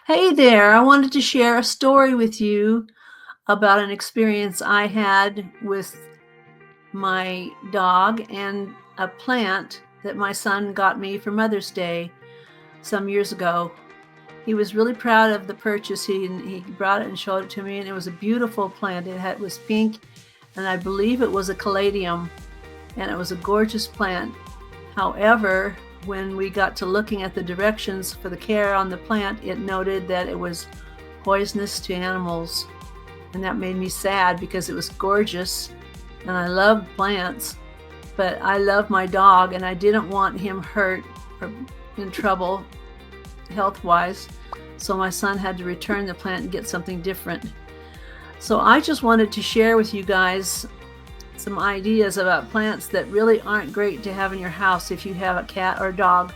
Hey there, I wanted to share a story with you about an experience I had with my dog and a plant that my son got me for Mother's Day some years ago. He was really proud of the purchase. He brought it and showed it to me, and it was a beautiful plant. It was pink, and I believe it was a caladium, and it was a gorgeous plant. However, when we got to looking at the directions for the care on the plant, it noted that it was poisonous to animals. And that made me sad because it was gorgeous and I love plants, but I love my dog and I didn't want him hurt or in trouble health-wise. So my son had to return the plant and get something different. So I just wanted to share with you guys some ideas about plants that really aren't great to have in your house if you have a cat or dog.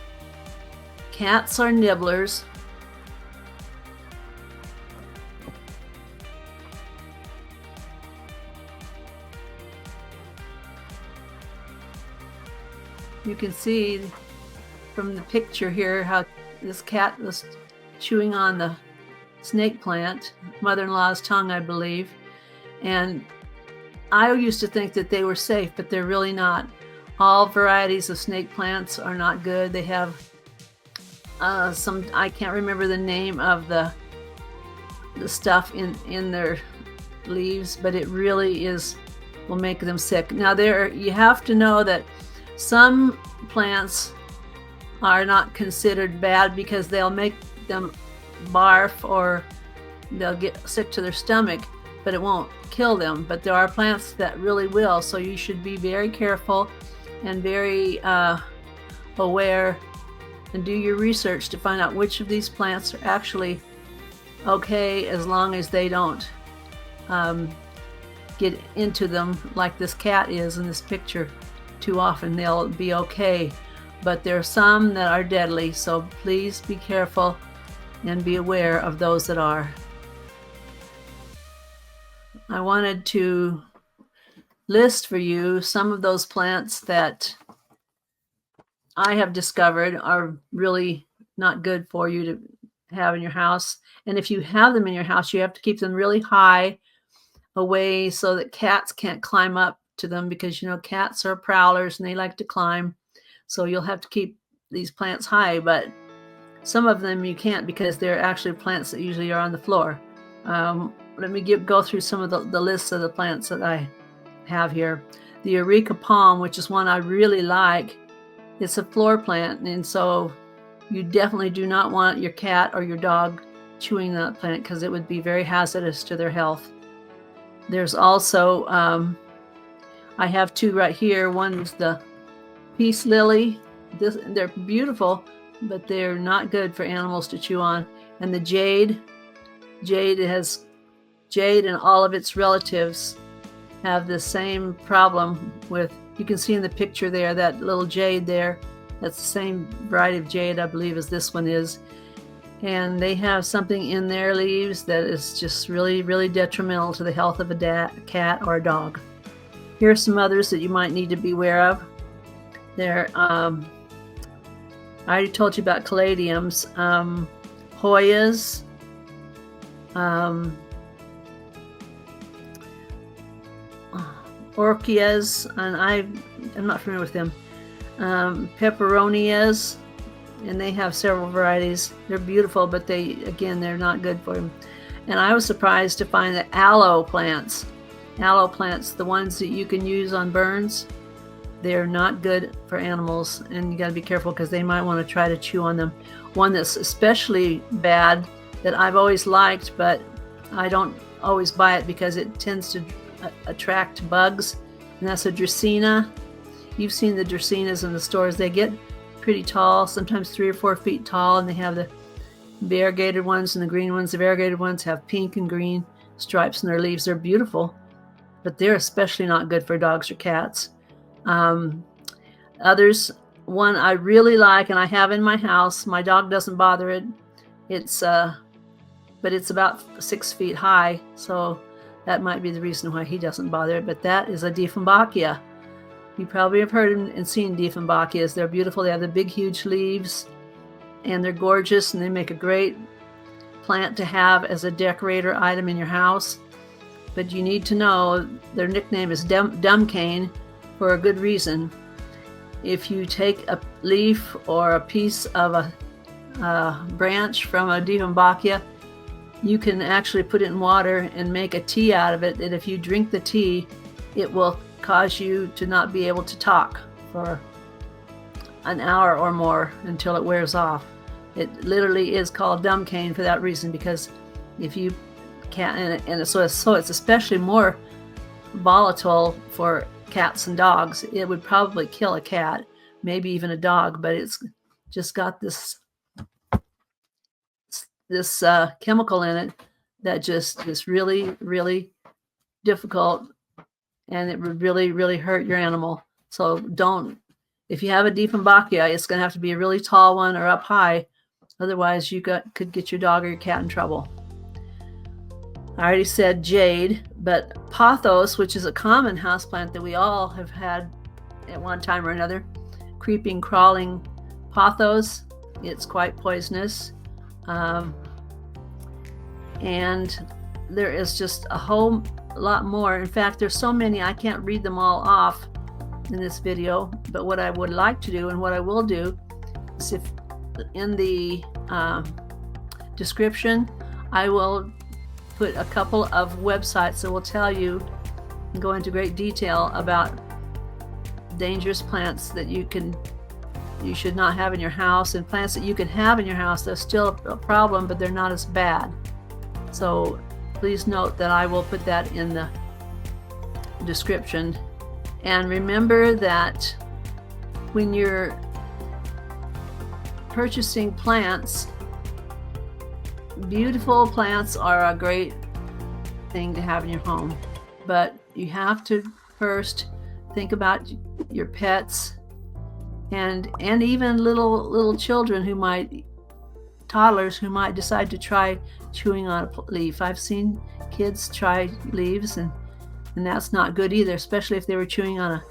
Cats are nibblers. You can see from the picture here how this cat was chewing on the snake plant, mother-in-law's tongue, I believe. And I used to think that they were safe, but they're really not. All varieties of snake plants are not good. They have some, I can't remember the name of the stuff in their leaves, but it really will make them sick. Now you have to know that some plants are not considered bad because they'll make them barf or they'll get sick to their stomach, but it won't kill them. But there are plants that really will, so you should be very careful and very aware and do your research to find out which of these plants are actually okay, as long as they don't get into them like this cat is in this picture. Too often they'll be okay, but there are some that are deadly, so please be careful and be aware of those that are. I wanted to list for you some of those plants that I have discovered are really not good for you to have in your house. And if you have them in your house, you have to keep them really high away so that cats can't climb up to them, because cats are prowlers and they like to climb. So you'll have to keep these plants high, but some of them you can't because they're actually plants that usually are on the floor. Let me go through some of the lists of the plants that I have here. The Eureka palm, which is one I really like, it's a floor plant, and so you definitely do not want your cat or your dog chewing that plant because it would be very hazardous to their health. There's also, I have two right here. One is the peace lily. They're beautiful, but they're not good for animals to chew on. And the jade and all of its relatives have the same problem with, you can see in the picture there, that little jade there, that's the same variety of jade, I believe, as this one is. And they have something in their leaves that is just really, really detrimental to the health of a cat or a dog. Here are some others that you might need to be aware of. I already told you about caladiums, Hoyas, Orchias, and I'm not familiar with them. Peperonias, and they have several varieties. They're beautiful, but they're not good for them. And I was surprised to find that aloe plants, the ones that you can use on burns, they're not good for animals, and you got to be careful because they might want to try to chew on them. One that's especially bad that I've always liked, but I don't always buy it because it tends to attract bugs, and that's a Dracaena. You've seen the Dracaenas in the stores. They get pretty tall, sometimes 3 or 4 feet tall, and they have the variegated ones and the green ones. The variegated ones have pink and green stripes in their leaves. They're beautiful, but they're especially not good for dogs or cats. Others, one I really like and I have in my house, my dog doesn't bother it. But it's about 6 feet high, so that might be the reason why he doesn't bother it. But that is a Dieffenbachia. You probably have heard and seen Dieffenbachias. They're beautiful. They have the big, huge leaves, and they're gorgeous, and they make a great plant to have as a decorator item in your house, but you need to know their nickname is dumb cane for a good reason. If you take a leaf or a piece of a branch from a Dieffenbachia, you can actually put it in water and make a tea out of it, and if you drink the tea, it will cause you to not be able to talk for an hour or more until it wears off. It literally is called dumb cane for that reason, because if you can't, and so it's especially more volatile for cats and dogs. It would probably kill a cat, maybe even a dog, but it's just got this chemical in it that just is really, really difficult, and it would really, really hurt your animal. So don't, if you have a Dieffenbachia, it's going to have to be a really tall one or up high. Otherwise, you could get your dog or your cat in trouble. I already said jade, but pothos, which is a common houseplant that we all have had at one time or another, creeping, crawling pothos, it's quite poisonous. And there is just a whole lot more. In fact, there's so many, I can't read them all off in this video, but what I would like to do and what I will do is, if in the description, I will put a couple of websites that will tell you and go into great detail about dangerous plants that you should not have in your house, and plants that you can have in your house. They're still a problem, but they're not as bad. So please note that I will put that in the description. And remember that when you're purchasing plants, beautiful plants are a great thing to have in your home, but you have to first think about your pets and even little children who might, toddlers who might decide to try chewing on a leaf. I've seen kids try leaves, and that's not good either, especially if they were chewing on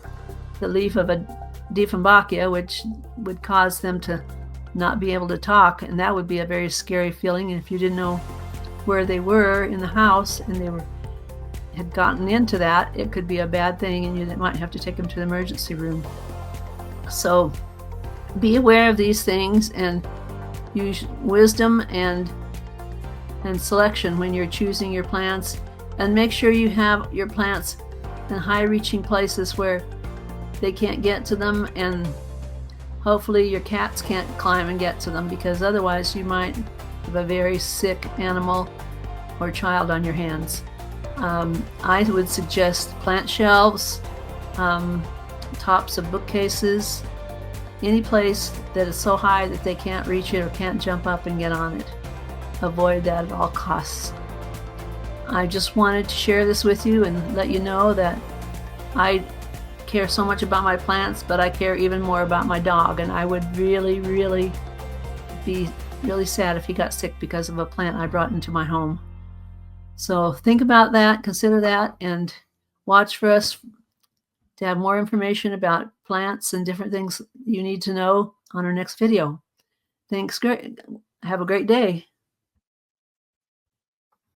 the leaf of a Dieffenbachia, which would cause them to not be able to talk, and that would be a very scary feeling. And if you didn't know where they were in the house and they had gotten into that, it could be a bad thing, and you might have to take them to the emergency room. So be aware of these things and use wisdom and selection when you're choosing your plants, and make sure you have your plants in high-reaching places where they can't get to them, and hopefully your cats can't climb and get to them, because otherwise you might have a very sick animal or child on your hands. I would suggest plant shelves, tops of bookcases, any place that is so high that they can't reach it or can't jump up and get on it. Avoid that at all costs. I just wanted to share this with you and let you know that I care so much about my plants, but I care even more about my dog, and I would really, really be really sad if he got sick because of a plant I brought into my home. So think about that, consider that, and watch for us to have more information about plants and different things you need to know on our next video. Thanks. Great. Have a great day.